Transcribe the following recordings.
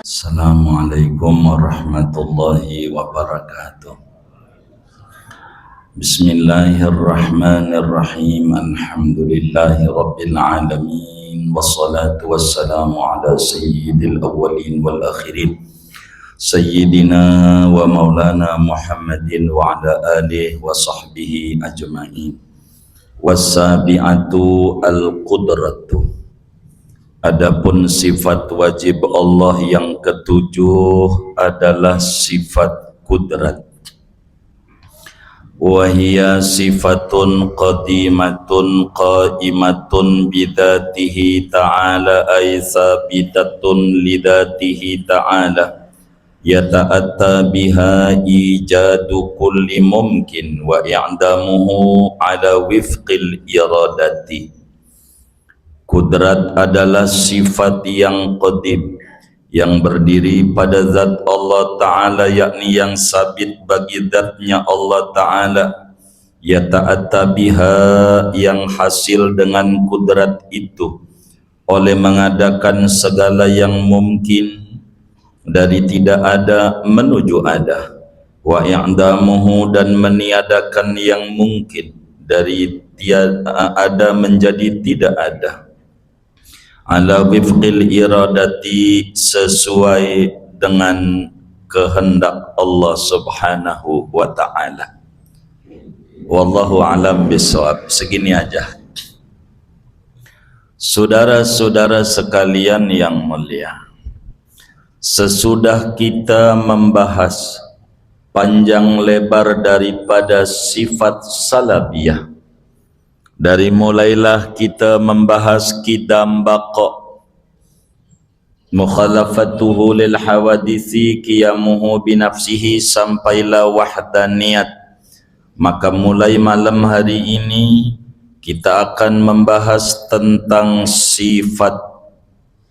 Assalamualaikum warahmatullahi wabarakatuh. Bismillahirrahmanirrahim. Alhamdulillahi rabbil alamin. Wassalatu wassalamu ala sayyidil awwalin wal akhirin. Sayyidina wa maulana Muhammadin wa ala alihi wa sahbihi ajma'in. Wassabi'atu al-qudratu. Adapun sifat wajib Allah yang ketujuh adalah sifat kudrat. Wahia sifatun qadimatun qaimatun bidatihi ta'ala ay sabitatun lidatihi ta'ala yata'atta biha ijadu kulli mumkin wa i'damuhu ala wifqil iradati. Kudrat adalah sifat yang qadim, yang berdiri pada zat Allah Ta'ala, yakni yang sabit bagi zatnya Allah Ta'ala. Ya ta'atta biha, yang hasil dengan kudrat itu oleh mengadakan segala yang mungkin dari tidak ada menuju ada, wa i'damuhu, dan meniadakan yang mungkin dari tiada ada menjadi tidak ada, ala wifqil iradati, sesuai dengan kehendak Allah Subhanahu wa ta'ala. Wallahu alam bisawab. Segini aja. Saudara-saudara sekalian yang mulia, sesudah kita membahas panjang lebar daripada sifat salabiyah, dari mulailah kita membahas qidam baqa, mukhalafatuhu lil hawadisi, qiyamuhu binafsihi, sampailah wahdaniyat. Maka mulai malam hari ini kita akan membahas tentang sifat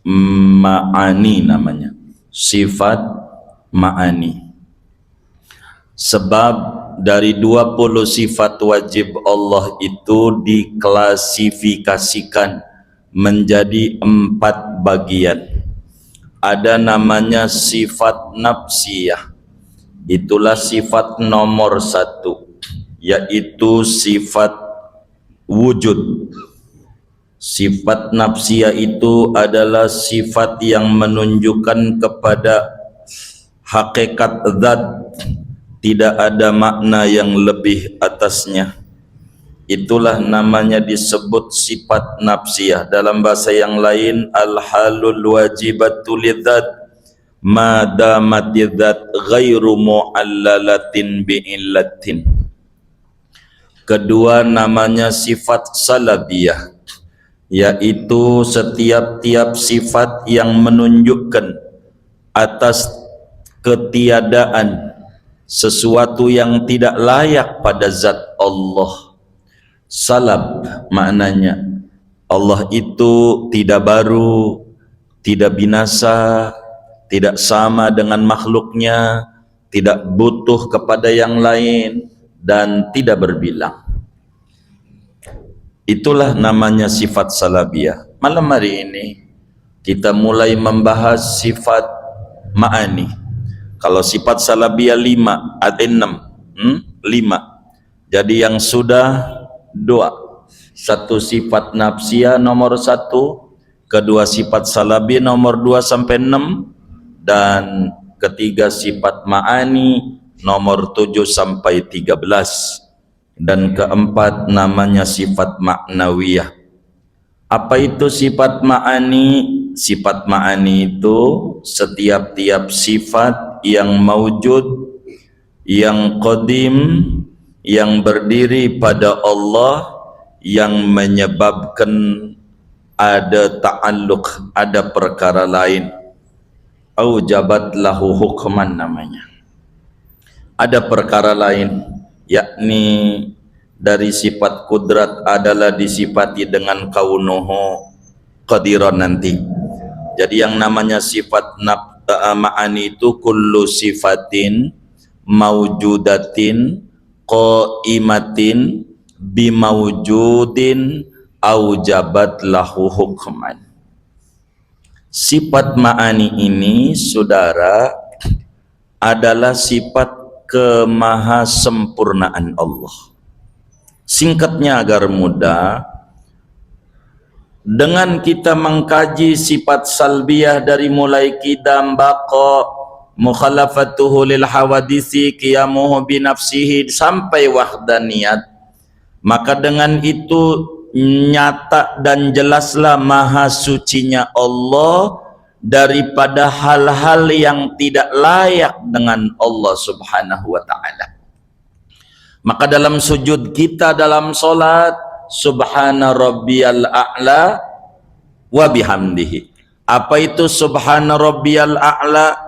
ma'ani, namanya sifat ma'ani. Sebab dari 20 sifat wajib Allah itu diklasifikasikan menjadi 4 bagian. Ada namanya sifat nafsiyah, itulah sifat nomor 1, yaitu sifat wujud. Sifat nafsiyah itu adalah sifat yang menunjukkan kepada hakikat zat, tidak ada makna yang lebih atasnya. Itulah namanya disebut sifat nafsiyah. Dalam bahasa yang lain, al-halul wajibatu lidzat ma damat dzat ghairu mu'allalatin bi'illatin. Kedua namanya sifat salabiyah, yaitu setiap-tiap sifat yang menunjukkan atas ketiadaan sesuatu yang tidak layak pada zat Allah. Salab maknanya Allah itu tidak baru, tidak binasa, tidak sama dengan makhluknya, tidak butuh kepada yang lain, dan tidak berbilang. Itulah namanya sifat salabiyah. Malam hari ini kita mulai membahas sifat ma'ani. Kalau sifat salabiyah 5, ada 6, 5. Jadi yang sudah 2. Satu sifat nafsiyah nomor 1, kedua sifat salabiyah nomor 2 sampai 6, dan ketiga sifat ma'ani nomor 7 sampai 13, dan keempat namanya sifat ma'nawiyah. Apa itu sifat ma'ani? Sifat ma'ani itu setiap-tiap sifat yang maujud, yang qadim, yang berdiri pada Allah, yang menyebabkan ada ta'alluq, ada perkara lain. Aujabat lahu hukman, namanya. Ada perkara lain, yakni dari sifat kudrat adalah disifati dengan kaunuhu qadiran nanti. Jadi yang namanya sifat ma'ani itu kullu sifatin maujudatin qaimatin bimawjudin aujabat lahu hukman. Sifat ma'ani ini, saudara, adalah sifat kemahasempurnaan Allah. Singkatnya agar mudah, dengan kita mengkaji sifat salbiyah dari mulai qidam, baqa, mukhalafatuhu lil hawadisi, qiyamuhu binafsihi sampai wahdaniyat, maka dengan itu nyata dan jelaslah maha sucinya Allah daripada hal-hal yang tidak layak dengan Allah subhanahu wa ta'ala. Maka dalam sujud kita dalam solat, subhana rabbiyal a'la wa bihamdihi. Apa itu subhana rabbiyal a'la?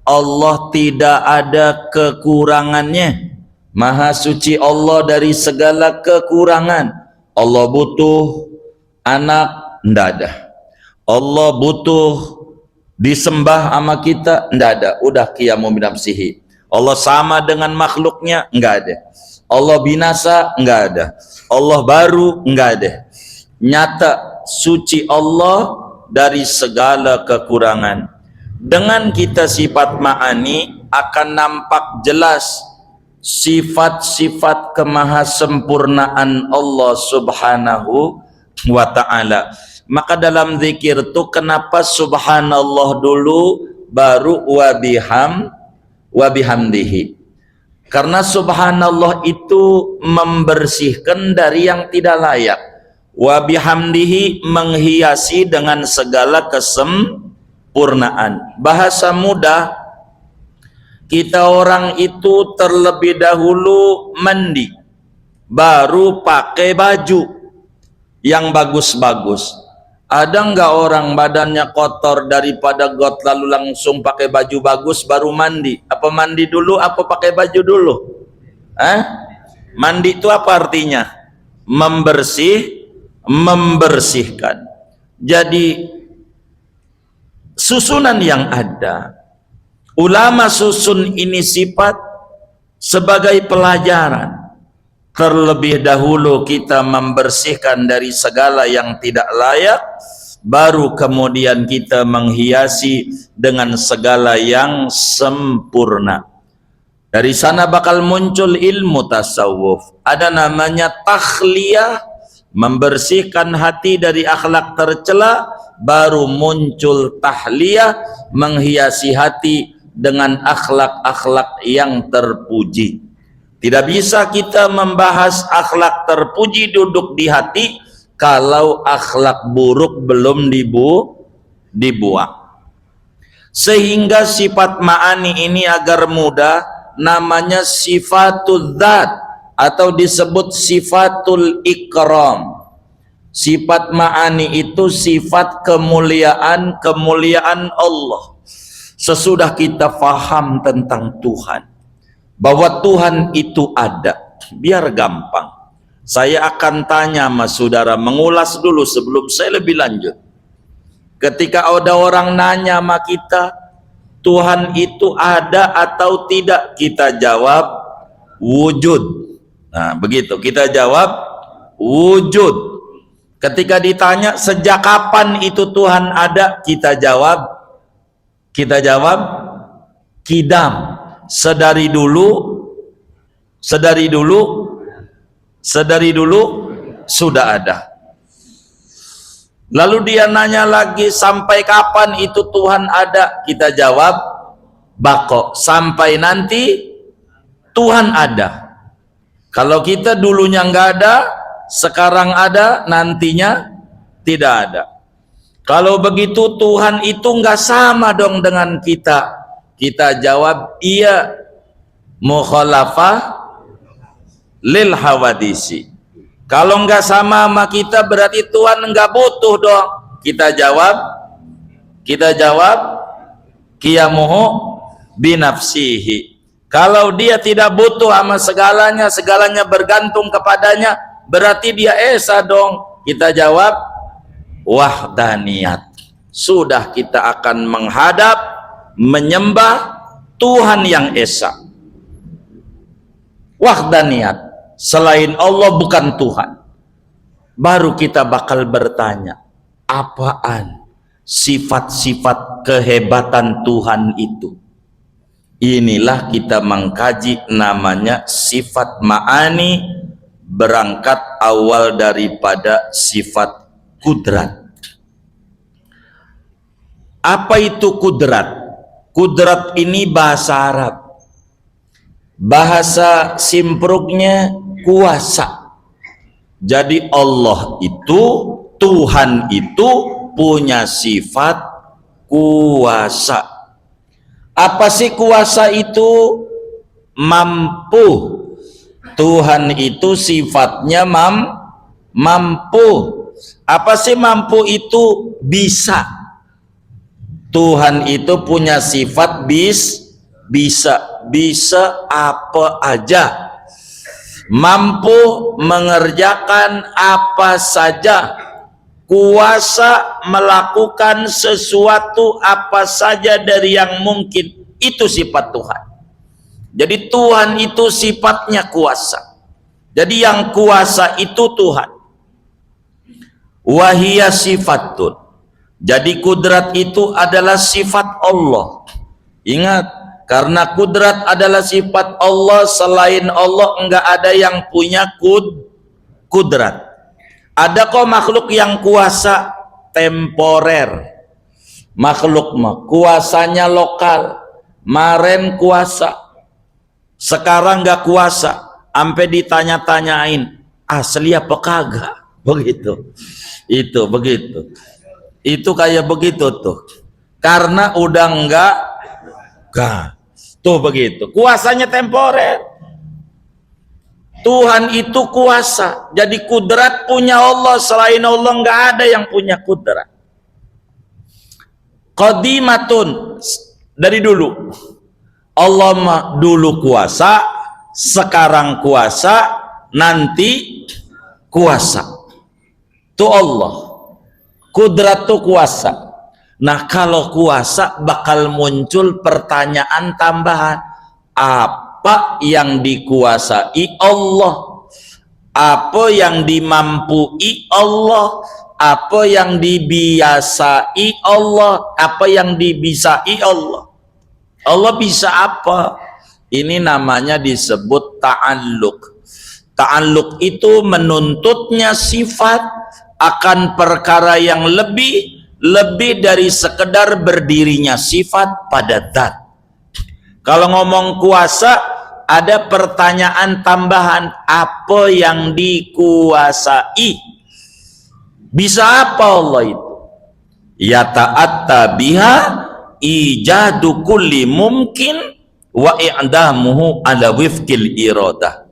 Allah tidak ada kekurangannya. Maha suci Allah dari segala kekurangan. Allah butuh anak? Tidak ada. Allah butuh disembah sama kita? Tidak ada. Udah qiyamu binafsihi. Allah sama dengan makhluknya? Enggak ada. Allah binasa? Enggak ada. Allah baru? Enggak ada. Nyata suci Allah dari segala kekurangan. Dengan kita sifat ma'ani akan nampak jelas sifat-sifat kemahasempurnaan Allah subhanahu wa ta'ala. Maka dalam zikir itu kenapa subhanallah dulu baru wa bihamdihi? Karena subhanallah itu membersihkan dari yang tidak layak, wa bihamdihi menghiasi dengan segala kesempurnaan. Bahasa mudah, kita orang itu terlebih dahulu mandi, baru pakai baju yang bagus-bagus. Ada enggak orang badannya kotor daripada got lalu langsung pakai baju bagus baru mandi? Apa mandi dulu, apa pakai baju dulu? Mandi itu apa artinya? Membersihkan. Jadi susunan yang ada, ulama susun ini sifat sebagai pelajaran. Terlebih dahulu kita membersihkan dari segala yang tidak layak, baru kemudian kita menghiasi dengan segala yang sempurna. Dari sana bakal muncul ilmu tasawuf. Ada namanya takhliyah, membersihkan hati dari akhlak tercela, baru muncul tahliyah, menghiasi hati dengan akhlak-akhlak yang terpuji. Tidak bisa kita membahas akhlak terpuji duduk di hati kalau akhlak buruk belum dibuang. Sehingga sifat ma'ani ini agar mudah namanya sifatul dzat atau disebut sifatul ikram. Sifat ma'ani itu sifat kemuliaan Allah. Sesudah kita faham tentang Tuhan, bahwa Tuhan itu ada, biar gampang saya akan tanya sama saudara, mengulas dulu sebelum saya lebih lanjut. Ketika ada orang nanya sama kita, Tuhan itu ada atau tidak, kita jawab wujud. Nah begitu, kita jawab wujud. Ketika ditanya sejak kapan itu Tuhan ada, kita jawab kidam, sedari dulu sudah ada. Lalu dia nanya lagi, sampai kapan itu Tuhan ada? Kita jawab bako, sampai nanti Tuhan ada. Kalau kita dulunya nggak ada, sekarang ada, nantinya tidak ada. Kalau begitu Tuhan itu nggak sama dong dengan kita. Kita jawab iya, mukhalafah lil hawadisi. Kalau nggak sama kita berarti Tuhan nggak butuh dong. Kita jawab qiyamuhu binafsihi. Kalau dia tidak butuh sama segalanya bergantung kepadanya, berarti dia esa dong. Kita jawab wahdaniyat. Sudah kita akan menghadap menyembah Tuhan yang esa. Wahdaniyat, selain Allah bukan Tuhan. Baru kita bakal bertanya, apaan sifat-sifat kehebatan Tuhan itu. Inilah kita mengkaji namanya sifat ma'ani, berangkat awal daripada sifat kudrat. Apa itu kudrat? Kudrat ini bahasa Arab. Bahasa simpruknya kuasa. Jadi Allah itu, Tuhan itu punya sifat kuasa. Apa sih kuasa itu? Mampu. Tuhan itu sifatnya mampu. Apa sih mampu itu? Bisa. Tuhan itu punya sifat bisa. Bisa apa aja. Mampu mengerjakan apa saja. Kuasa melakukan sesuatu apa saja dari yang mungkin. Itu sifat Tuhan. Jadi Tuhan itu sifatnya kuasa. Jadi yang kuasa itu Tuhan. Wahia sifatun. Jadi kudrat itu adalah sifat Allah. Ingat, karena kudrat adalah sifat Allah, selain Allah enggak ada yang punya kudrat. Ada kok makhluk yang kuasa temporer. Makhluk mah kuasanya lokal. Maren kuasa, sekarang nggak kuasa. Sampai ditanya-tanyain, asli apa kagak? Begitu. Itu begitu. Itu kayak begitu tuh. Karena udah enggak. Tuh begitu. Kuasanya temporer. Tuhan itu kuasa. Jadi kudrat punya Allah. Selain Allah nggak ada yang punya kudrat. Qadimatun, dari dulu. Allah mah dulu kuasa, sekarang kuasa, nanti kuasa. Itu Allah. Kudrat itu kuasa. Nah kalau kuasa bakal muncul pertanyaan tambahan. Apa yang dikuasai Allah? Apa yang dimampui Allah? Apa yang dibiasai Allah? Apa yang dibisai Allah? Allah bisa apa? Ini namanya disebut ta'alluq. Ta'alluq itu menuntutnya sifat akan perkara yang lebih dari sekedar berdirinya sifat pada zat. Kalau ngomong kuasa, ada pertanyaan tambahan, apa yang dikuasai? Bisa apa Allah itu? Ya ta'atta biha ijadu kulli mumkin wa i'damuhu ala wifqil iradah.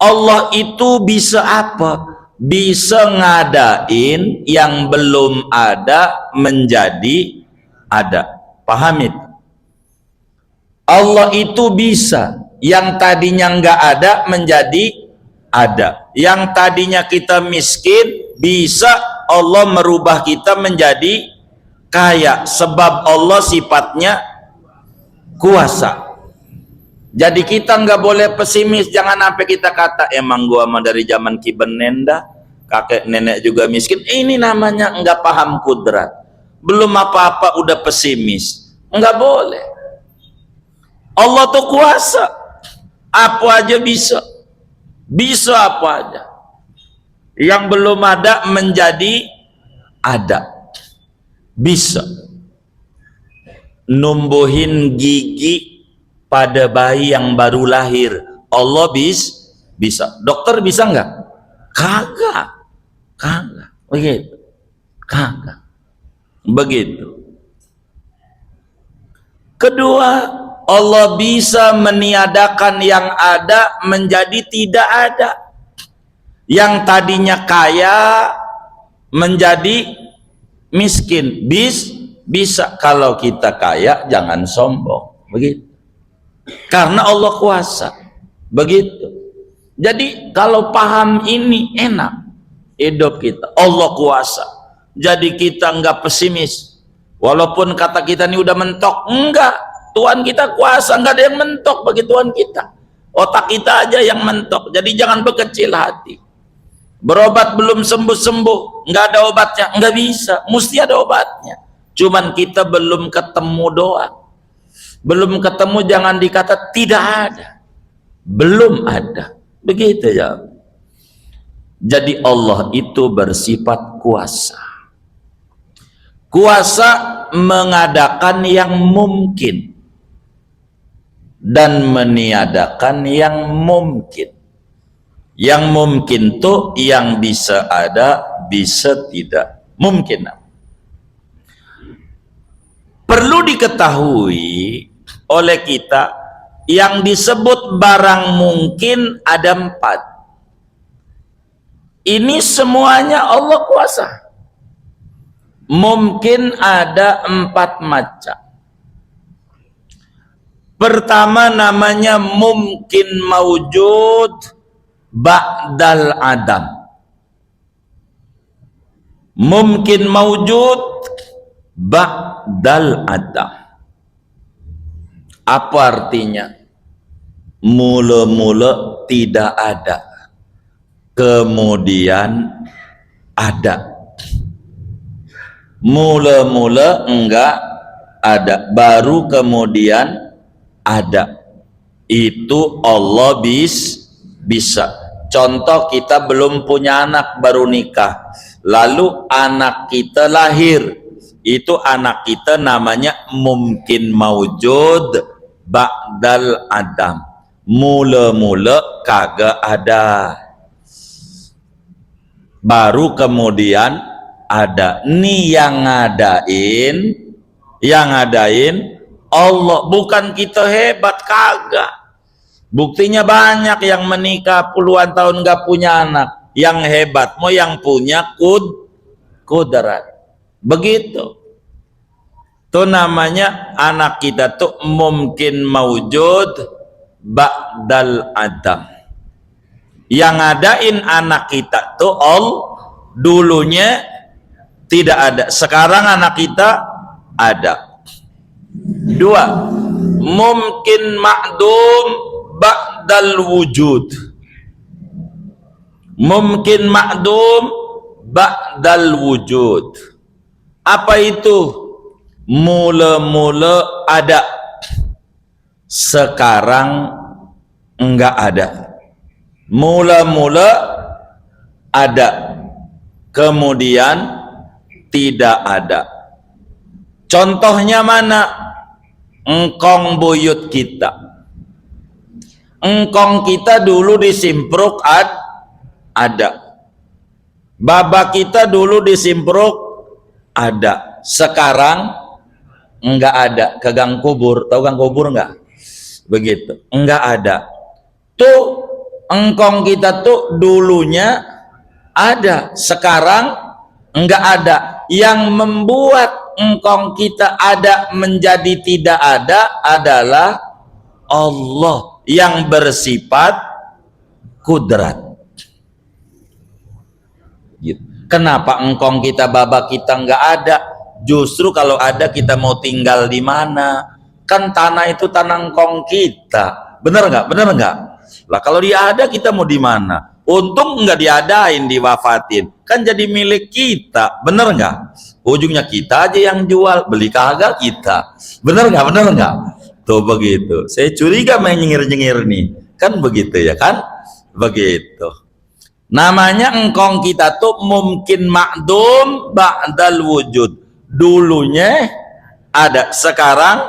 Allah itu bisa apa? Bisa ngadain yang belum ada menjadi ada. Paham itu? Allah itu bisa yang tadinya nggak ada menjadi ada. Yang tadinya kita miskin, bisa Allah merubah kita menjadi kaya. Sebab Allah sifatnya kuasa. Jadi kita nggak boleh pesimis. Jangan sampai kita kata, emang gua mah dari zaman Kibenenda, kakek nenek juga miskin. Ini namanya nggak paham kudrat. Belum apa-apa udah pesimis. Nggak boleh. Allah tuh kuasa. Apa aja bisa. Bisa apa aja. Yang belum ada menjadi ada. Bisa. Numbuhin gigi pada bayi yang baru lahir. Allah bisa. Dokter bisa nggak? Kagak. Begitu. Kagak. Begitu. Kedua, Allah bisa meniadakan yang ada menjadi tidak ada. Yang tadinya kaya menjadi miskin. Bisa. Kalau kita kaya jangan sombong. Begitu. Karena Allah kuasa. Begitu. Jadi kalau paham ini enak hidup kita. Allah kuasa. Jadi kita enggak pesimis. Walaupun kata kita ini udah mentok, enggak. Tuhan kita kuasa, enggak ada yang mentok bagi Tuhan kita. Otak kita aja yang mentok. Jadi jangan berkecil hati. Berobat belum sembuh-sembuh, enggak ada obatnya, enggak bisa. Mesti ada obatnya. Cuman kita belum ketemu doang. Belum ketemu jangan dikata tidak ada. Belum ada. Begitu ya. Jadi Allah itu bersifat kuasa. Kuasa mengadakan yang mungkin dan meniadakan yang mungkin. Yang mungkin tuh yang bisa ada, bisa tidak. Mungkin. Perlu diketahui oleh kita, yang disebut barang mungkin ada 4. Ini semuanya Allah kuasa. Mungkin ada 4 macam. Pertama namanya mungkin maujud ba'dal adam. Mungkin maujud ba'dal adam. Apa artinya? Mula-mula tidak ada, kemudian ada. Mula-mula enggak ada, baru kemudian ada. Itu Allah bisa. Contoh, kita belum punya anak, baru nikah, lalu anak kita lahir. Itu anak kita namanya mungkin maujud ba'dal adam. Mula-mula kagak ada, baru kemudian ada. Nih yang ngadain Allah, bukan kita hebat, kagak. Buktinya banyak yang menikah puluhan tahun gak punya anak. Yang hebat mau yang punya kudrat. Begitu. Itu namanya anak kita tuh mungkin maujud ba'dal adam. Yang ngadain anak kita tuh dulunya tidak ada, sekarang anak kita ada. 2. Mungkin ma'dum ba'dal wujud. Mungkin ma'dum ba'dal wujud. Apa itu? Mula-mula ada, sekarang enggak ada. Mula-mula ada, kemudian tidak ada. Contohnya mana? Engkong buyut kita. Engkong kita dulu disimpruk ada. Baba kita dulu disimpruk ada. Sekarang enggak ada. Ke gang kubur, tahu gang kubur enggak? Begitu, enggak ada. Tuh engkong kita tuh dulunya ada, sekarang enggak ada. Yang membuat engkong kita ada menjadi tidak ada adalah Allah yang bersifat kudrat. Kenapa engkong kita, baba kita enggak ada? Justru kalau ada kita mau tinggal di mana? Kan tanah itu tanah engkong kita. Bener nggak? Bener nggak? Lah kalau dia ada kita mau di mana? Untung nggak diadain, diwafatin. Kan jadi milik kita. Bener nggak? Ujungnya kita aja yang jual, beli kagak kita. Bener nggak? Bener nggak? Tuh begitu. Saya curiga main nyengir-nyengir nih. Kan begitu ya kan? Begitu. Namanya engkong kita tuh mungkin ma'dum ba'dal wujud. Dulunya ada, sekarang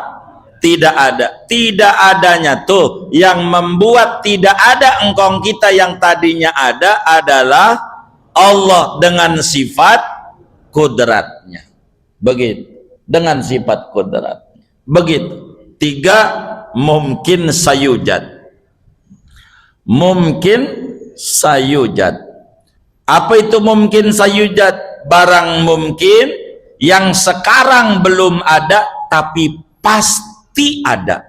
tidak ada. Tidak adanya tuh yang membuat tidak ada engkong kita yang tadinya ada adalah Allah dengan sifat kudratnya. Begitu, dengan sifat kudratnya. Begitu. 3. Mungkin sayujad. Mungkin sayujad. Apa itu mungkin sayujad? Barang mungkin yang sekarang belum ada tapi pasti ada.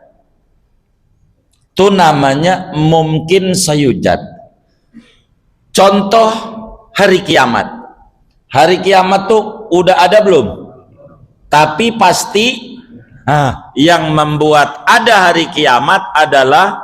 Itu namanya mungkin sayujad. Contoh hari kiamat. Hari kiamat tuh udah ada belum? Tapi pasti yang membuat ada hari kiamat adalah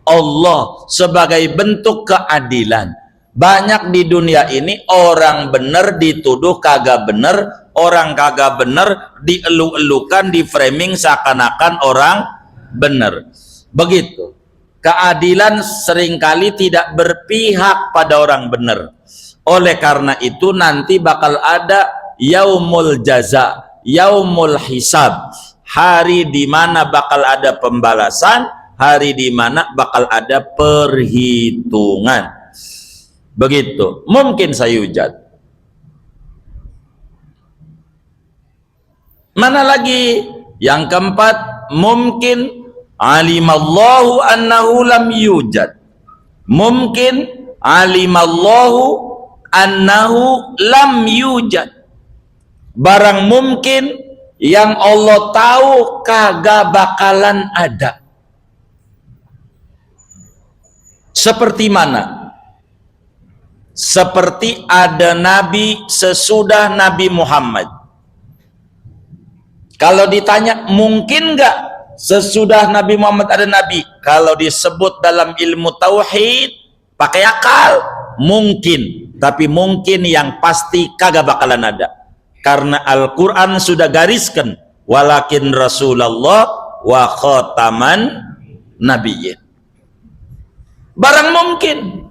Allah sebagai bentuk keadilan. Banyak di dunia ini orang bener dituduh kagak bener, orang kagak bener dielu-elukan, di framing seakan-akan orang bener. Begitu. Keadilan seringkali tidak berpihak pada orang bener. Oleh karena itu nanti bakal ada yaumul jaza, yaumul hisab, hari di mana bakal ada pembalasan, hari di mana bakal ada perhitungan. Begitu. Mungkin sayujad. Mana lagi? Yang keempat, mungkin alimallahu annahu lam yujad. Mungkin alimallahu annahu lam yujad. Barang mungkin yang Allah tahu kagak bakalan ada. Seperti mana? Seperti ada nabi sesudah Nabi Muhammad. Kalau ditanya mungkin nggak sesudah Nabi Muhammad ada nabi, kalau disebut dalam ilmu tauhid pakai akal mungkin, tapi mungkin yang pasti kagak bakalan ada, karena Al-Quran sudah gariskan walakin Rasulullah wa khataman nabiyyin. Barang mungkin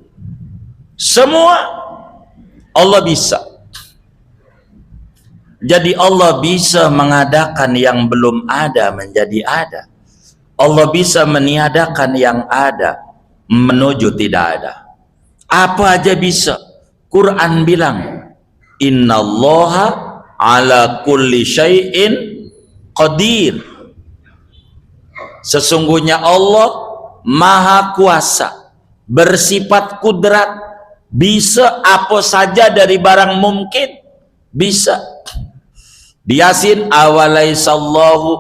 semua Allah bisa. Jadi Allah bisa mengadakan yang belum ada menjadi ada. Allah bisa meniadakan yang ada menuju tidak ada. Apa aja bisa. Quran bilang, innallaha ala kulli syai'in qadir. Sesungguhnya Allah maha kuasa, bersifat kudrat, bisa apa saja dari barang mungkin, bisa. Di Yasin, awalaysallahu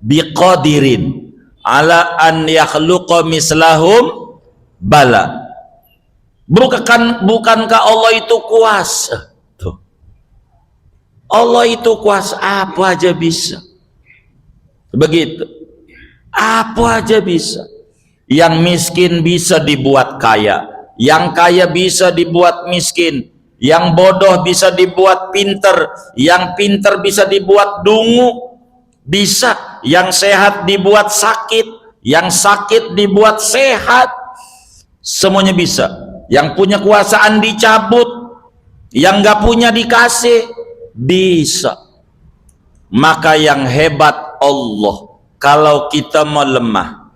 biqadirin ala an yakhluqa mislahum bala. Bukankah Allah itu kuasa? Tuh. Allah itu kuasa, apa aja bisa. Begitu. Apa aja bisa. Yang miskin bisa dibuat kaya, yang kaya bisa dibuat miskin, yang bodoh bisa dibuat pinter, yang pinter bisa dibuat dungu, bisa. Yang sehat dibuat sakit, yang sakit dibuat sehat, semuanya bisa. Yang punya kekuasaan dicabut, yang gak punya dikasih, bisa. Maka yang hebat Allah. Kalau kita mau lemah,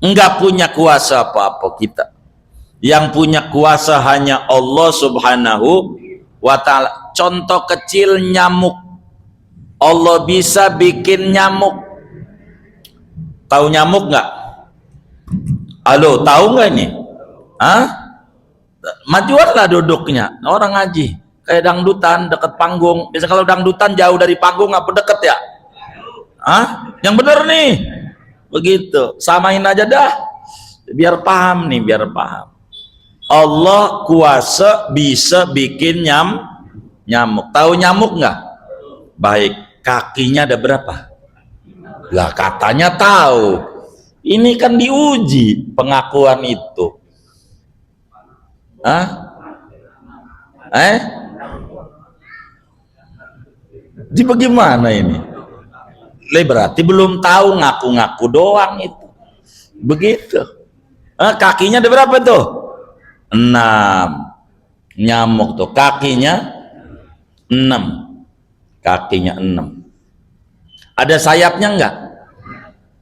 enggak punya kuasa apa-apa kita. Yang punya kuasa hanya Allah subhanahu wa ta'ala. Contoh kecil, nyamuk. Allah bisa bikin nyamuk. Tahu nyamuk nggak? Halo, tahu nggak ini? Hah? Majuanlah duduknya. Orang ngaji kayak dangdutan deket panggung. Biasa kalau dangdutan jauh dari panggung, apa deket ya? Hah? Yang bener nih. Begitu. Samain aja dah. Biar paham nih, biar paham. Allah kuasa bisa bikin nyamuk. Tahu nyamuk nggak? Baik, kakinya ada berapa? Lah katanya tahu. Ini kan diuji pengakuan itu. Hah? Jadi bagaimana ini? Berarti belum tahu, ngaku-ngaku doang itu. Begitu. Kakinya ada berapa tuh? 6. Nyamuk tuh kakinya 6. Kakinya 6. Ada sayapnya enggak?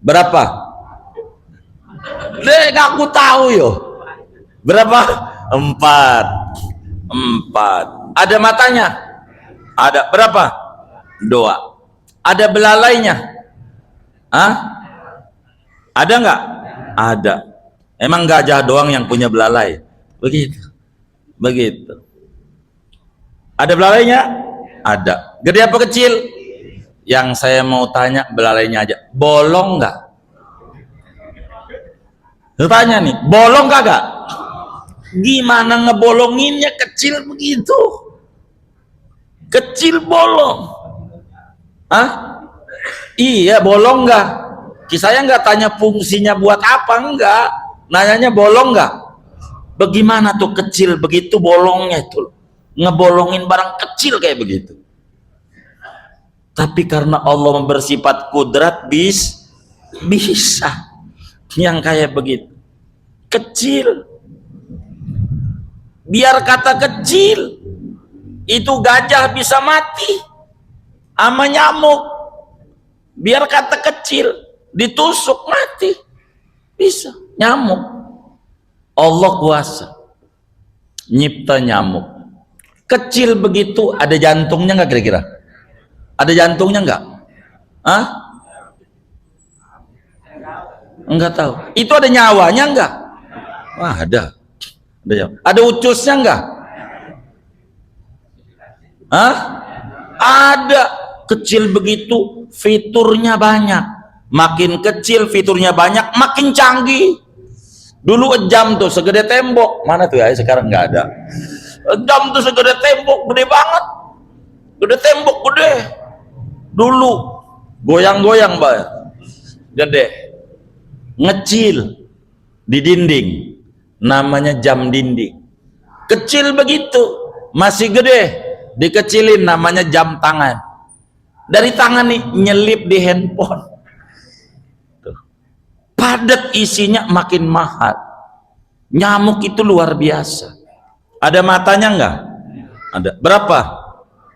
Berapa? Ngaku tahu yo. Berapa? 4. Ada matanya? Ada. Berapa? 2. Ada belalainya? Hah? Ada enggak? Ada. Emang gajah doang yang punya belalai? Begitu. Begitu. Ada belalainya? Ada. Gede apa kecil? Yang saya mau tanya belalainya aja. Bolong nggak? Tanya nih, bolong kagak? Gimana ngebolonginnya, kecil begitu? Kecil bolong. Hah? Iya, bolong nggak? Saya nggak tanya fungsinya buat apa, enggak. Nanyanya bolong nggak? Bagaimana tuh kecil begitu bolongnya itu, ngebolongin barang kecil kayak begitu. Tapi karena Allah bersifat kudrat, bisa yang kayak begitu kecil. Biar kata kecil itu gajah bisa mati sama nyamuk, biar kata kecil ditusuk mati bisa nyamuk. Allah kuasa nyipta nyamuk kecil begitu. Ada jantungnya nggak kira-kira? Ada jantungnya nggak? Hah? Enggak tahu. Itu ada nyawanya nggak? Wah, ada. Ada ucusnya nggak? Hah? Ada. Kecil begitu, fiturnya banyak. Makin kecil fiturnya banyak, makin canggih. Dulu jam tuh segede tembok, mana tuh ya? Sekarang nggak ada. Jam tuh segede tembok, gede banget. Gede tembok, gede. Dulu goyang-goyang, Mbak. Gede. Ngecil di dinding, namanya jam dinding. Kecil begitu, masih gede, dikecilin namanya jam tangan. Dari tangan nih nyelip di handphone. Tuh. Padat isinya, makin mahal. Nyamuk itu luar biasa. Ada matanya enggak? Ada. Berapa?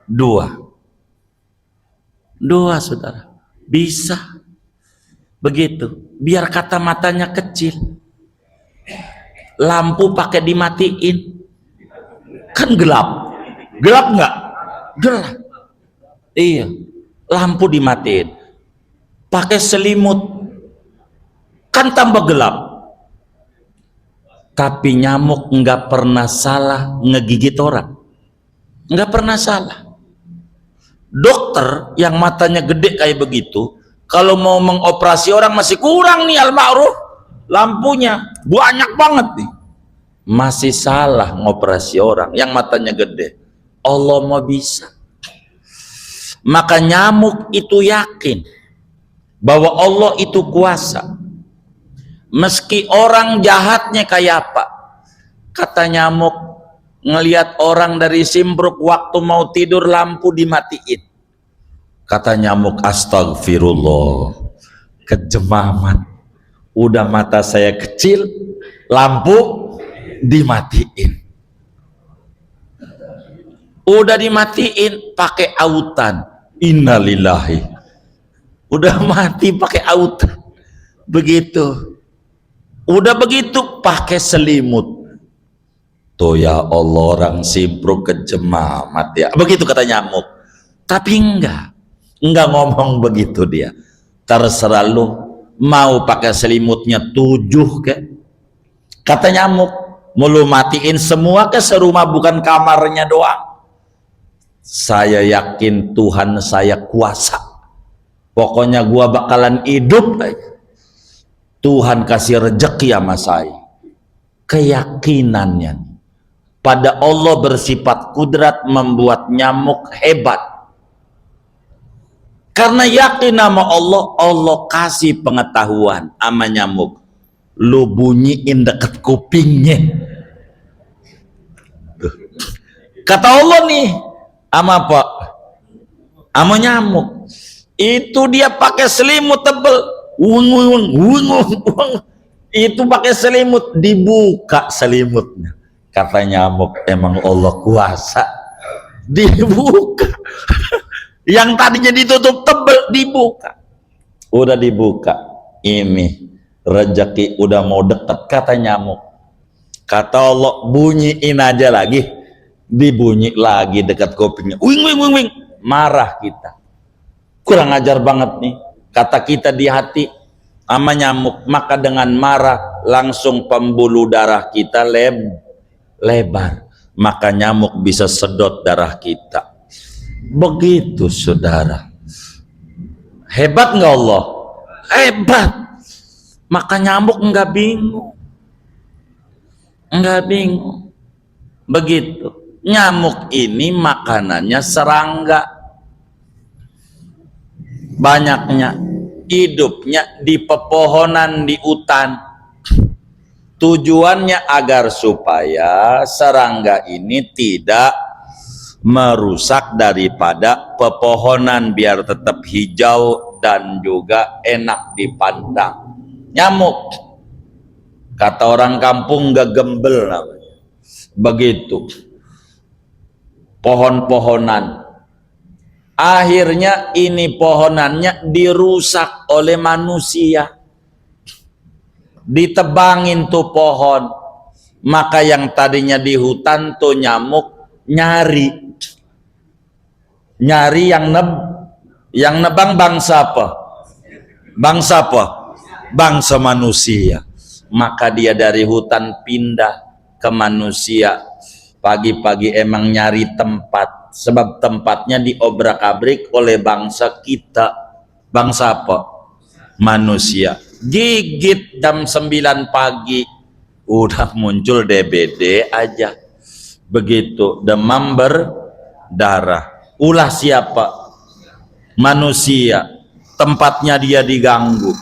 2. 2, saudara. Bisa begitu. Biar kata matanya kecil, lampu pakai dimatiin, kan gelap. Gelap nggak? Gelap. Iya, lampu dimatiin, pakai selimut, kan tambah gelap. Tapi nyamuk nggak pernah salah ngegigit orang, nggak pernah salah. Dokter yang matanya gede kayak begitu, kalau mau mengoperasi orang masih kurang nih al-ma'ruf, lampunya banyak banget nih, masih salah ngoperasi orang yang matanya gede. Allah mau bisa. Maka nyamuk itu yakin bahwa Allah itu kuasa, meski orang jahatnya kayak apa. Kata nyamuk, ngelihat orang dari Simpruk waktu mau tidur lampu dimatiin. Kata nyamuk, astagfirullah, kejemaman. Udah mata saya kecil, lampu dimatiin. Udah dimatiin pakai autan. Innalillahi. Udah mati pakai autan. Begitu. Udah begitu pakai selimut. Tuh ya Allah, orang Simpruk kejemamat ya. Begitu kata nyamuk. Tapi enggak ngomong begitu dia. Terserah lu mau pakai selimutnya 7 ke. Kata nyamuk, mau lu matiin semua ke serumah, bukan kamarnya doang. Saya yakin Tuhan saya kuasa. Pokoknya gua bakalan hidup. Tuhan kasih rezeki sama saya. Keyakinannya pada Allah bersifat kudrat membuat nyamuk hebat. Karena yakin sama Allah, Allah kasih pengetahuan sama nyamuk. Lu bunyiin deket kupingnya. Kata Allah nih, sama apa? Sama nyamuk. Itu dia pakai selimut tebel. Itu pakai selimut, dibuka selimutnya. Kata nyamuk, emang Allah kuasa. Dibuka. Yang tadinya ditutup tebel dibuka. Udah dibuka. Ini rezeki udah mau deket, kata nyamuk. Kata Allah, bunyiin aja lagi. Dibunyi lagi dekat kupingnya. Wing wing wing wing. Marah kita. Kurang ajar banget nih. Kata kita di hati sama nyamuk, maka dengan marah langsung pembuluh darah kita lebar. Maka nyamuk bisa sedot darah kita. Begitu saudara. Hebat nggak Allah? Hebat. Maka nyamuk nggak bingung. Nggak bingung. Begitu. Nyamuk ini makanannya serangga. Banyaknya. Hidupnya di pepohonan, di hutan. Tujuannya agar supaya serangga ini tidak merusak daripada pepohonan, biar tetap hijau dan juga enak dipandang. Nyamuk, kata orang kampung, gegembel namanya. Begitu. Pohon-pohonan. Akhirnya ini pohonannya dirusak oleh manusia. Ditebangin tuh pohon, maka yang tadinya di hutan tuh nyamuk nyari yang nebang bangsa apa? Bangsa manusia. Maka dia dari hutan pindah ke manusia. Pagi-pagi emang nyari tempat, sebab tempatnya diobrak-abrik oleh bangsa kita. Bangsa apa? Manusia. Gigit jam 9 pagi udah muncul DBD aja. Begitu, demam berdarah. Ulah siapa? Manusia. Tempatnya dia diganggu.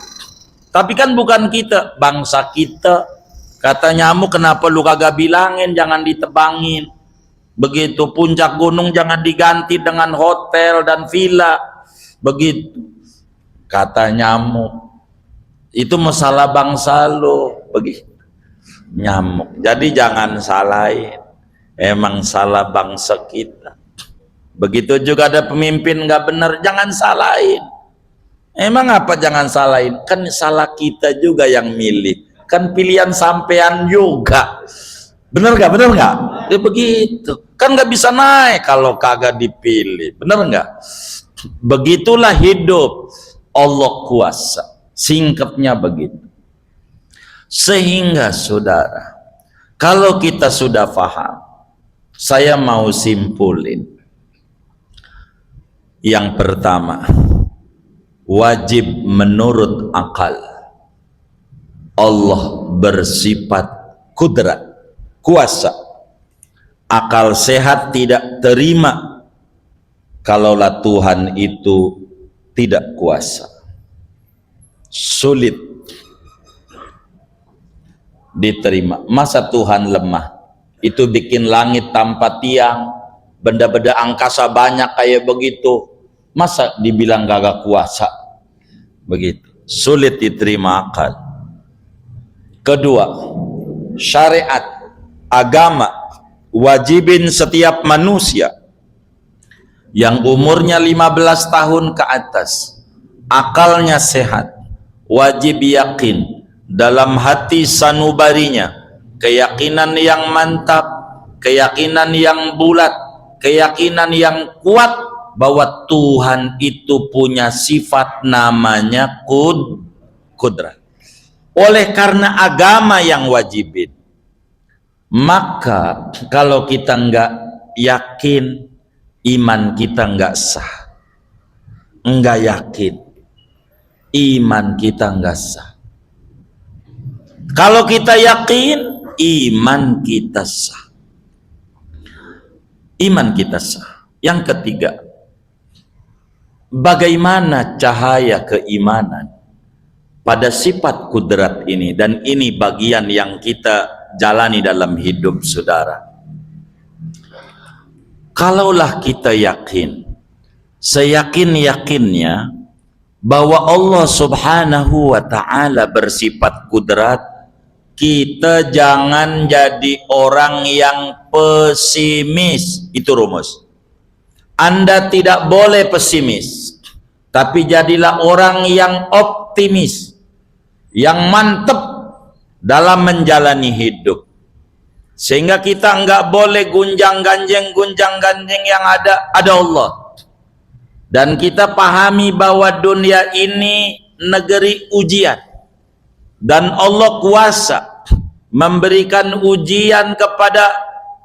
Tapi kan bukan kita, bangsa kita. Kata nyamuk, kenapa lu kagak bilangin jangan ditebangin? Begitu, puncak gunung jangan diganti dengan hotel dan villa. Begitu. Kata nyamuk, itu masalah bangsa lo. Begitu. Nyamuk. Jadi jangan salahin. Emang salah bangsa kita. Begitu juga ada pemimpin nggak benar, jangan salahin. Emang apa jangan salahin? Kan salah kita juga yang milih. Kan pilihan sampean juga. Bener nggak? Bener nggak? Ya begitu. Kan nggak bisa naik kalau kagak dipilih. Bener nggak? Begitulah hidup. Allah kuasa. Singkatnya begitu. Sehingga saudara, kalau kita sudah paham, saya mau simpulin. Yang pertama, wajib menurut akal. Allah bersifat kudrat, kuasa. Akal sehat tidak terima kalaulah Tuhan itu tidak kuasa. Sulit diterima. Masa Tuhan lemah? Itu bikin langit tanpa tiang, benda-benda angkasa banyak kayak begitu. Masa dibilang gagak kuasa? Begitu. Sulit diterima akal. Kedua, syariat, agama, wajibin setiap manusia yang umurnya 15 tahun ke atas, akalnya sehat, wajib yakin dalam hati sanubarinya, keyakinan yang mantap, keyakinan yang bulat, keyakinan yang kuat bahwa Tuhan itu punya sifat namanya kudrat. Oleh karena agama yang wajibin, maka kalau kita nggak yakin, iman kita nggak sah. Nggak yakin, iman kita nggak sah. Kalau kita yakin, iman kita sah. Iman kita sah. Yang ketiga, bagaimana cahaya keimanan pada sifat kudrat ini? Dan ini bagian yang kita jalani dalam hidup saudara. Kalaulah kita yakin, seyakin-yakinnya bahwa Allah subhanahu wa ta'ala bersifat kudrat, kita jangan jadi orang yang pesimis. Itu rumus. Anda tidak boleh pesimis, tapi jadilah orang yang optimis, yang mantap dalam menjalani hidup. Sehingga kita nggak boleh gunjang-ganjing yang ada Allah. Dan kita pahami bahwa dunia ini negeri ujian. Dan Allah kuasa memberikan ujian kepada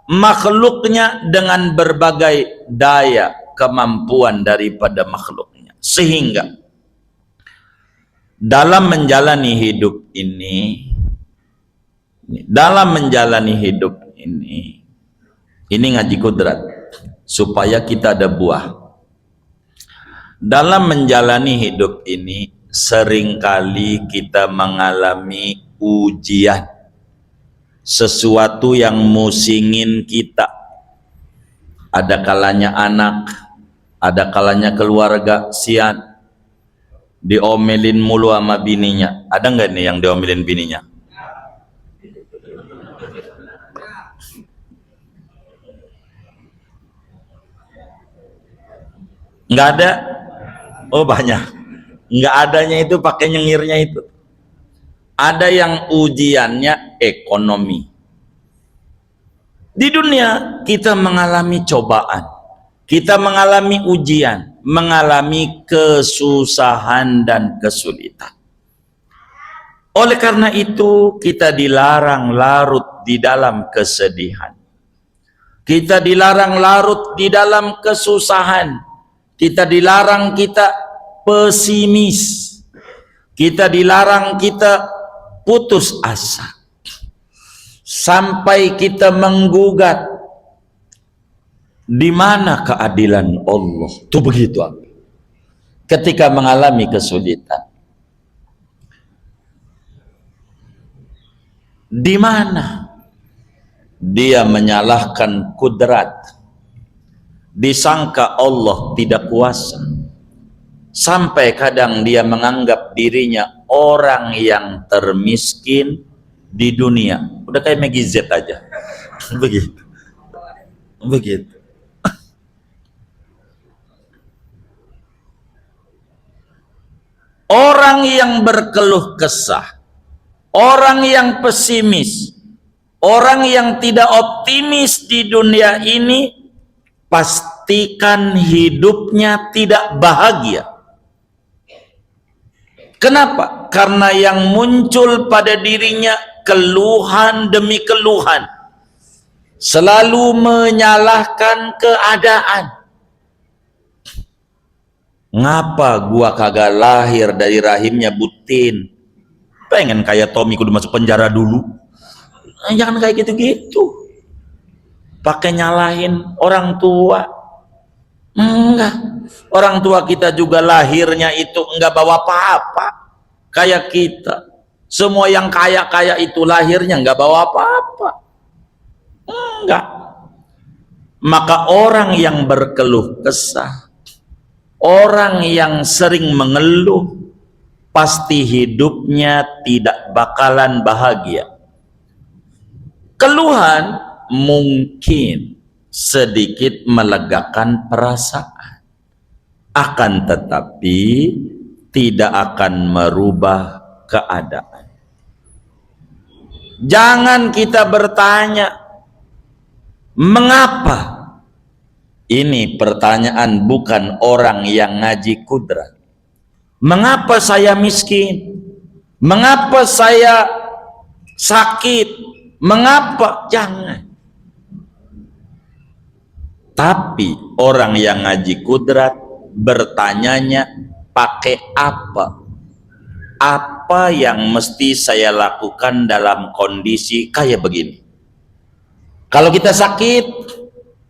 makhluknya dengan berbagai daya kemampuan daripada makhluknya. Sehingga dalam menjalani hidup ini, ini ngaji kudrat supaya kita ada buah. Dalam menjalani hidup ini seringkali kita mengalami ujian. sesuatu yang musingin kita. Ada kalanya anak, ada kalanya keluarga, sian diomelin mulu sama bininya. Ada nggak nih yang diomelin bininya? Nggak ada. Oh banyak. Nggak adanya itu pakai nyengirnya itu. Ada yang ujiannya ekonomi. Di dunia kita mengalami cobaan, kita mengalami ujian, mengalami kesusahan dan kesulitan. Oleh karena itu kita dilarang larut di dalam kesedihan. Kita dilarang larut di dalam kesusahan. Kita dilarang kita pesimis. Kita dilarang kita putus asa. Sampai kita menggugat, di mana keadilan Allah? Itu begitu. Ketika mengalami kesulitan, di mana dia menyalahkan kudrat, disangka Allah tidak kuasa, sampai kadang dia menganggap dirinya orang yang termiskin di dunia. Udah kayak Maggie Z aja. Begitu. Begitu. Orang yang berkeluh kesah, orang yang pesimis, orang yang tidak optimis di dunia ini, pastikan hidupnya tidak bahagia. Kenapa? Karena yang muncul pada dirinya keluhan demi keluhan, selalu menyalahkan keadaan. Ngapa gua kagak lahir dari rahimnya butin? Pengen kayak Tommy kudu masuk penjara dulu. Jangan kayak gitu-gitu. Pakai nyalahin orang tua. Enggak. Orang tua kita juga lahirnya itu enggak bawa apa-apa. Kayak kita. Semua yang kaya-kaya itu lahirnya enggak bawa apa-apa. Enggak. Maka orang yang berkeluh kesah, orang yang sering mengeluh, pasti hidupnya tidak bakalan bahagia. Keluhan mungkin sedikit melegakan perasaan, akan tetapi tidak akan merubah keadaan. Jangan kita bertanya, mengapa? Ini pertanyaan bukan orang yang ngaji kudrat. Mengapa saya miskin? Mengapa saya sakit? Mengapa? Jangan. Tapi orang yang ngaji kudrat bertanyanya pakai apa? Apa yang mesti saya lakukan dalam kondisi kayak begini? Kalau kita sakit,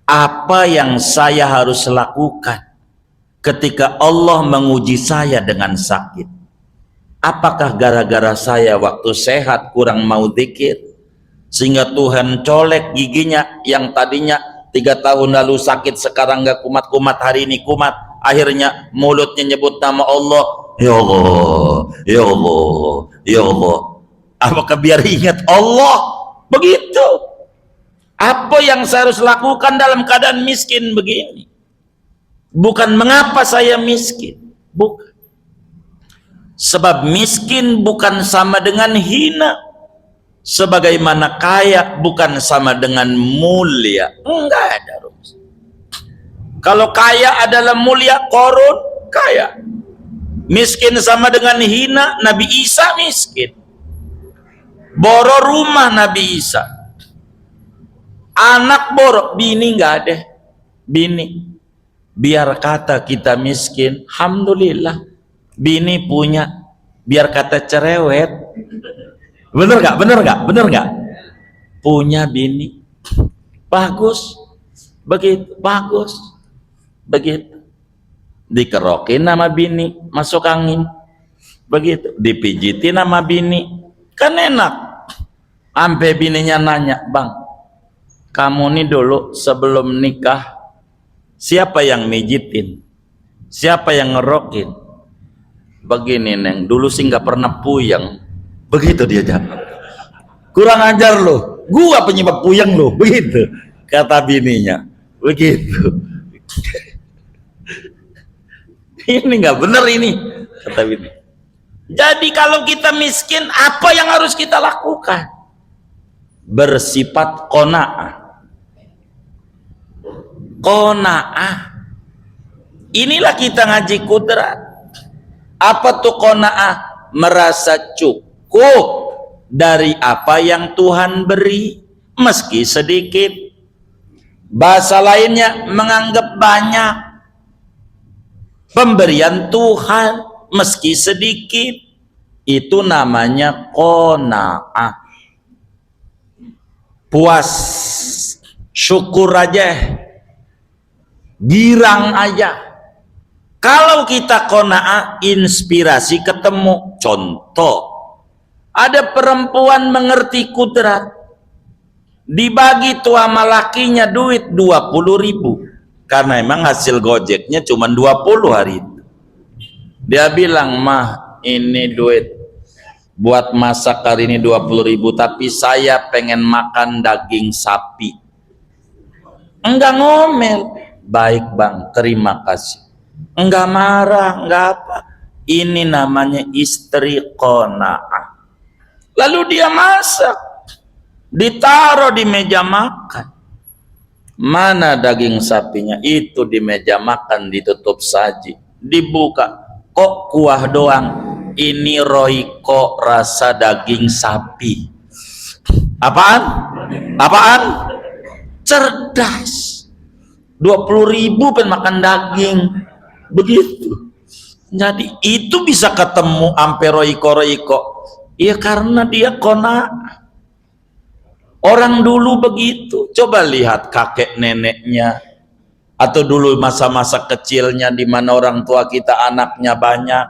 apa yang saya harus lakukan ketika Allah menguji saya dengan sakit? Apakah gara-gara saya waktu sehat kurang mau zikir, sehingga Tuhan colek giginya yang tadinya 3 tahun lalu sakit, sekarang nggak kumat-kumat, hari ini kumat, akhirnya mulutnya nyebut nama Allah, ya Allah, ya Allah, ya Allah. Apakah biar ingat Allah? Begitu. Apa yang saya harus lakukan dalam keadaan miskin begini? Bukan mengapa saya miskin, bukan. Sebab miskin bukan sama dengan hina, sebagaimana kaya bukan sama dengan mulia. Enggak ada rumus. Kalau kaya adalah mulia, Korun kaya. Miskin sama dengan hina, Nabi Isa miskin. Boro rumah Nabi Isa. Anak borok, bini nggak ada. Bini. Biar kata kita miskin, alhamdulillah. Bini punya. Biar kata cerewet. Bener nggak? Bener nggak? Bener nggak? Punya bini. Bagus. Begitu. Bagus. Begitu. Dikerokin nama bini, masuk angin. Begitu. Dipijitin nama bini. Kan enak. Ampe bininya nanya, "Bang, kamu nih dulu sebelum nikah siapa yang mijitin? Siapa yang ngerokin?" "Begini Neng, dulu sih nggak pernah puyeng." Begitu dia jawab. "Kurang ajar lo, gua penyebab puyeng lo." Begitu kata bininya. Begitu. Ini nggak bener ini, kata bini. Jadi kalau kita miskin, apa yang harus kita lakukan? Bersifat qanaah. Qanaah. Inilah kita ngaji kudrat. Apa tuh qanaah? Merasa cukup dari apa yang Tuhan beri, meski sedikit. Bahasa lainnya, menganggap banyak pemberian Tuhan meski sedikit. Itu namanya qanaah. Puas, syukur aja, girang aja. Kalau kita qanaah, inspirasi ketemu. Contoh, ada perempuan mengerti kudrat, dibagi tua sama lakinya duit 20.000, karena emang hasil gojeknya cuma 20 hari itu. Dia bilang, "Mah, ini duit buat masak hari ini 20.000, tapi saya pengen makan daging sapi." Enggak ngomel. "Baik Bang, terima kasih." Enggak marah, enggak apa. Ini namanya istri qanaah. Lalu dia masak, ditaruh di meja makan. Mana daging sapinya? Itu di meja makan, ditutup saji. Dibuka, kok kuah doang? Ini roiko rasa daging sapi. Apaan? Apaan? Cerdas. 20.000 pengen makan daging. Begitu. Jadi itu bisa ketemu ampe roiko. Ya karena dia qanaah. Orang dulu begitu. Coba lihat kakek neneknya, atau dulu masa-masa kecilnya di mana orang tua kita anaknya banyak.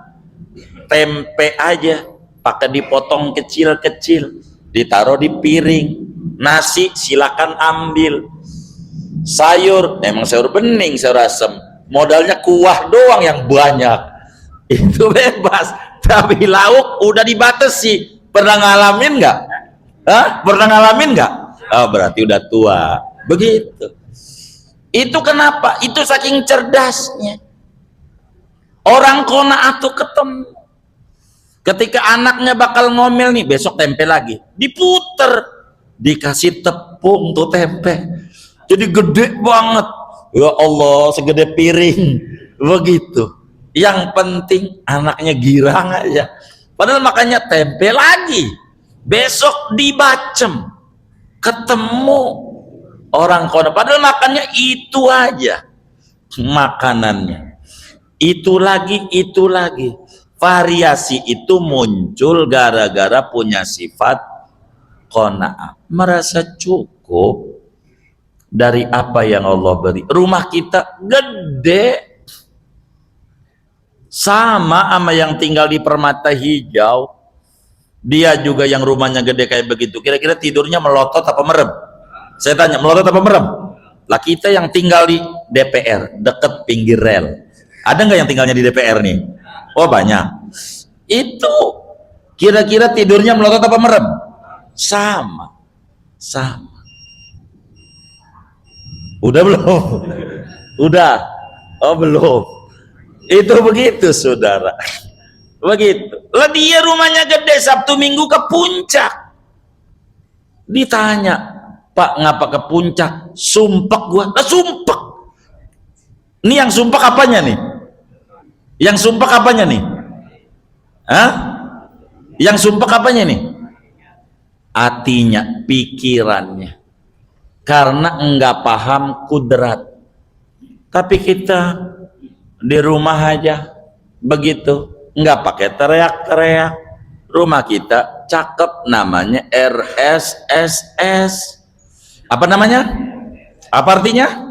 Tempe aja pakai dipotong kecil-kecil, ditaruh di piring. Nasi silakan ambil. Sayur, emang sayur bening, sayur asem, modalnya kuah doang yang banyak. Itu bebas. Tapi lauk udah dibatasi. Pernah ngalamin nggak? Hah? Pernah ngalamin nggak? Oh, berarti udah tua. Begitu. Itu kenapa? Itu saking cerdasnya. Orang qanaah tuh ketemu. Ketika anaknya bakal ngomel nih, besok tempe lagi, diputer, dikasih tepung tuh tempe. Jadi gede banget. Ya Allah, segede piring. Begitu. Yang penting anaknya girang aja. Padahal makanya tempe lagi. Besok dibacem, ketemu orang qanaah. Padahal makannya itu aja makanannya, itu lagi. Variasi itu muncul gara-gara punya sifat qanaah, merasa cukup dari apa yang Allah beri. Rumah kita gede, sama yang tinggal di Permata Hijau. Dia juga yang rumahnya gede kayak begitu, kira-kira tidurnya melotot apa merem? Saya tanya, melotot apa merem? Lah kita yang tinggal di DPR deket pinggir rel, ada nggak yang tinggalnya di DPR nih? Oh banyak. Itu kira-kira tidurnya melotot apa merem? Sama. Udah belum? Udah. Oh belum. Itu begitu saudara. Begitu. Lah dia rumahnya gede, Sabtu Minggu ke puncak. Ditanya, "Pak, ngapa ke puncak?" "Sumpek gua." Lah sumpek. Ini yang sumpek apanya nih? Yang sumpek apanya nih? Hah? Yang sumpek apanya nih? Hatinya, pikirannya. Karena enggak paham kudrat. Tapi kita di rumah aja begitu, nggak pakai teriak-teriak. Rumah kita cakep, namanya RSSS. Apa namanya? Apa artinya?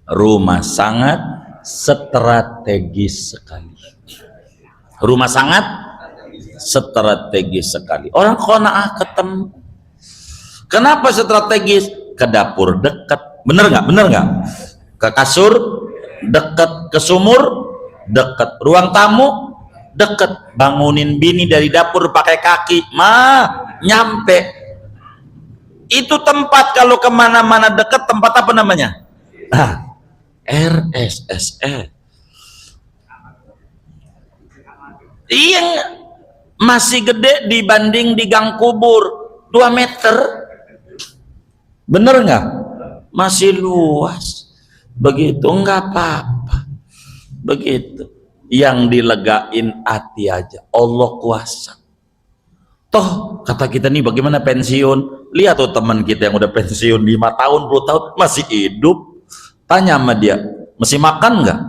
Rumah sangat strategis sekali. Rumah sangat strategis sekali. Orang qanaah ketemu. Kenapa strategis? Ke dapur dekat. Bener nggak? Bener nggak? Ke kasur dekat, ke sumur dekat, ruang tamu dekat. Bangunin bini dari dapur pakai kaki, nyampe. Itu tempat kalau kemana-mana dekat, tempat apa namanya? RSSE. Iya, masih gede dibanding di gang kubur 2 meter. Bener nggak? Masih luas. Begitu, nggak apa-apa. Begitu. Yang dilegain hati aja. Allah kuasa. Toh kata kita nih, bagaimana pensiun? Lihat tuh teman kita yang udah pensiun 5 tahun, 10 tahun masih hidup. Tanya sama dia, masih makan nggak?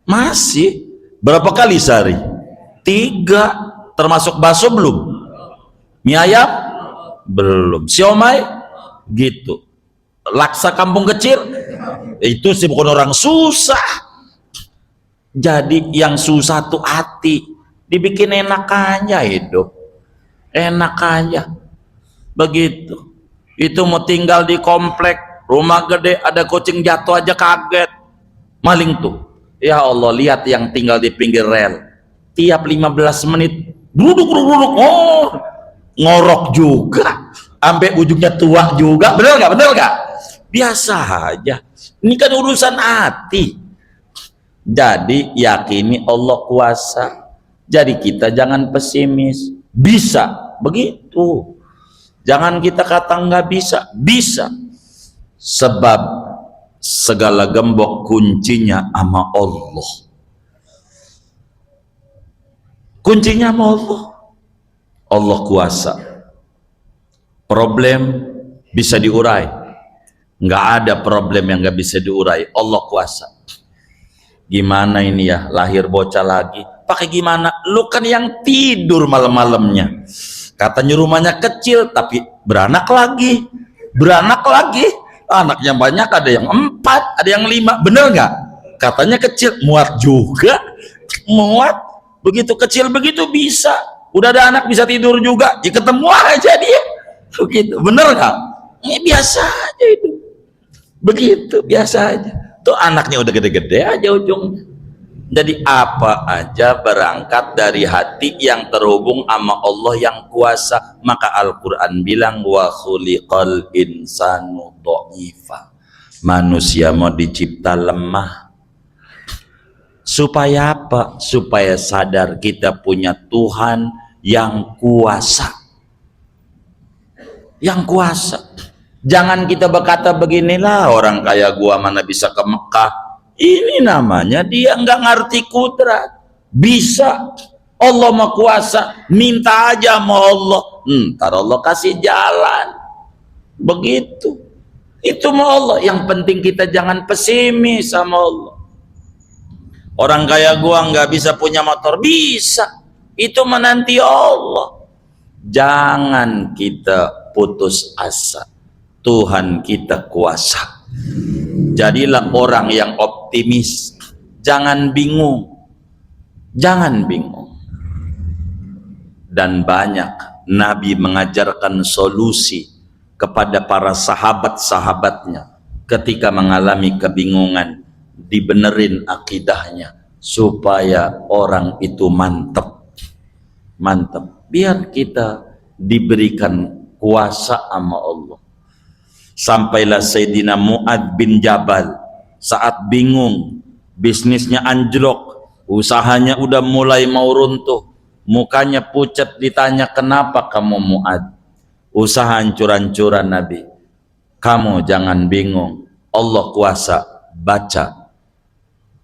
Masih. Berapa kali sehari? 3. Termasuk bakso belum? Mie ayam belum. Siomay gitu. Laksa kampung kecil itu sih bukan orang susah. Jadi yang susah tuh hati. Dibikin enak aja hidup, enak aja begitu. Itu mau tinggal di komplek rumah gede, ada kucing jatuh aja kaget. Maling tuh, ya Allah, lihat yang tinggal di pinggir rel, tiap 15 menit duduk, ngorok juga sampai ujungnya tua juga. Bener nggak? Biasa aja. Ini kan urusan hati. Jadi yakini Allah kuasa. Jadi kita jangan pesimis. Bisa, begitu. Jangan kita kata nggak bisa. Bisa. Sebab segala gembok kuncinya sama Allah. Kuncinya sama Allah. Allah kuasa. Problem bisa diurai. Nggak ada problem yang nggak bisa diurai. Allah kuasa. Gimana ini ya, lahir bocah lagi. Pakai gimana? Lu kan yang tidur malam-malamnya. Katanya rumahnya kecil, tapi beranak lagi. Anaknya banyak, ada yang 4, ada yang 5. Bener nggak? Katanya kecil, muat juga. Muat. Begitu kecil begitu bisa. Udah ada anak bisa tidur juga. Ya ketemu aja dia. Begitu. Bener nggak? Ini biasa aja itu. Begitu, biasa aja. Tuh anaknya udah gede-gede aja ujungnya. Jadi apa aja berangkat dari hati yang terhubung sama Allah yang kuasa. Maka Al-Quran bilang, wa khuliqal insanu dha'ifa. Manusia mau dicipta lemah. Supaya apa? Supaya sadar kita punya Tuhan yang kuasa. Yang kuasa. Jangan kita berkata beginilah, orang kaya gua mana bisa ke Mekah. Ini namanya dia nggak ngerti kudrat. Bisa. Allah mah kuasa. Minta aja sama Allah. Ntar Allah kasih jalan. Begitu. Itu mah Allah. Yang penting kita jangan pesimis sama Allah. Orang kaya gua nggak bisa punya motor. Bisa. Itu mah nanti Allah. Jangan kita putus asa. Tuhan kita kuasa. Jadilah orang yang optimis. Jangan bingung. Dan banyak Nabi mengajarkan solusi kepada para sahabat-sahabatnya ketika mengalami kebingungan. Dibenerin akidahnya supaya orang itu mantap. Biar kita diberikan kuasa sama Allah. Sampailah Sayyidina Mu'ad bin Jabal saat bingung, bisnisnya anjlok, usahanya udah mulai mau runtuh, mukanya pucat, ditanya, kenapa kamu Mu'ad? Usaha hancur-hancuran Nabi. Kamu jangan bingung, Allah kuasa. Baca,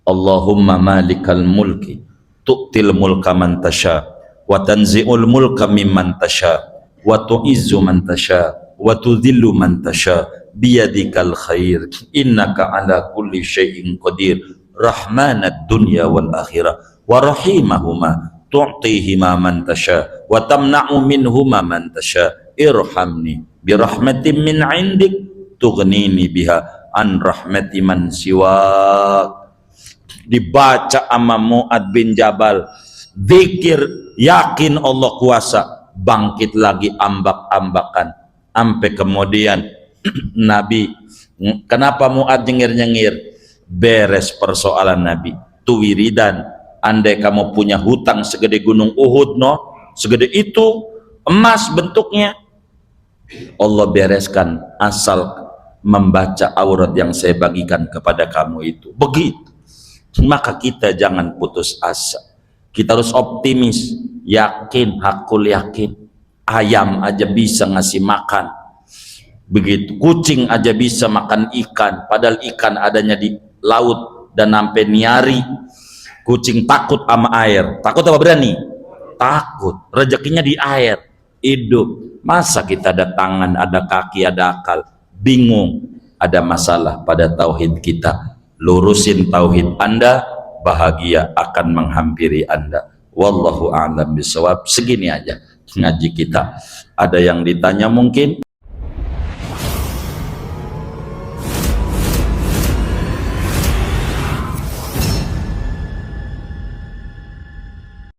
Allahumma malikal mulki tu'til mulka man tasha wa tanzi'ul mulka mimman tasha wa tu'izzu man tasha wa tudhillu man tasha biyadikal khair innaka ala kulli syai'in qadir rahmanad dunya wal akhirah wa rahimahuma tu'tihima man tasha wa tamna'u minhuma man tasha irhamni birahmatin min 'indik tughnini biha an rahmati man siwak. dibaca sama Mu'ad bin Jabal, zikir, yakin Allah kuasa, bangkit lagi ambak-ambakan. Sampai kemudian Nabi, kenapa Mu'ad nyengir-nyengir? Beres persoalan Nabi, tu wiridan. Andai kamu punya hutang segede gunung Uhud, no, segede itu emas bentuknya, Allah bereskan asal membaca aurat yang saya bagikan kepada kamu itu. Begitu. Maka kita jangan putus asa, kita harus optimis, yakin, hakul yakin. Ayam aja bisa ngasih makan, begitu. Kucing aja bisa makan ikan, padahal ikan adanya di laut dan sampai niari. Kucing takut sama air, takut apa berani? Takut. Rezekinya di air, hidup. Masa kita ada tangan, ada kaki, ada akal, bingung? Ada masalah pada tauhid kita. Lurusin tauhid Anda, bahagia akan menghampiri Anda. Wallahu a'lam bishawab. Segini aja ngaji kita. Ada yang ditanya mungkin?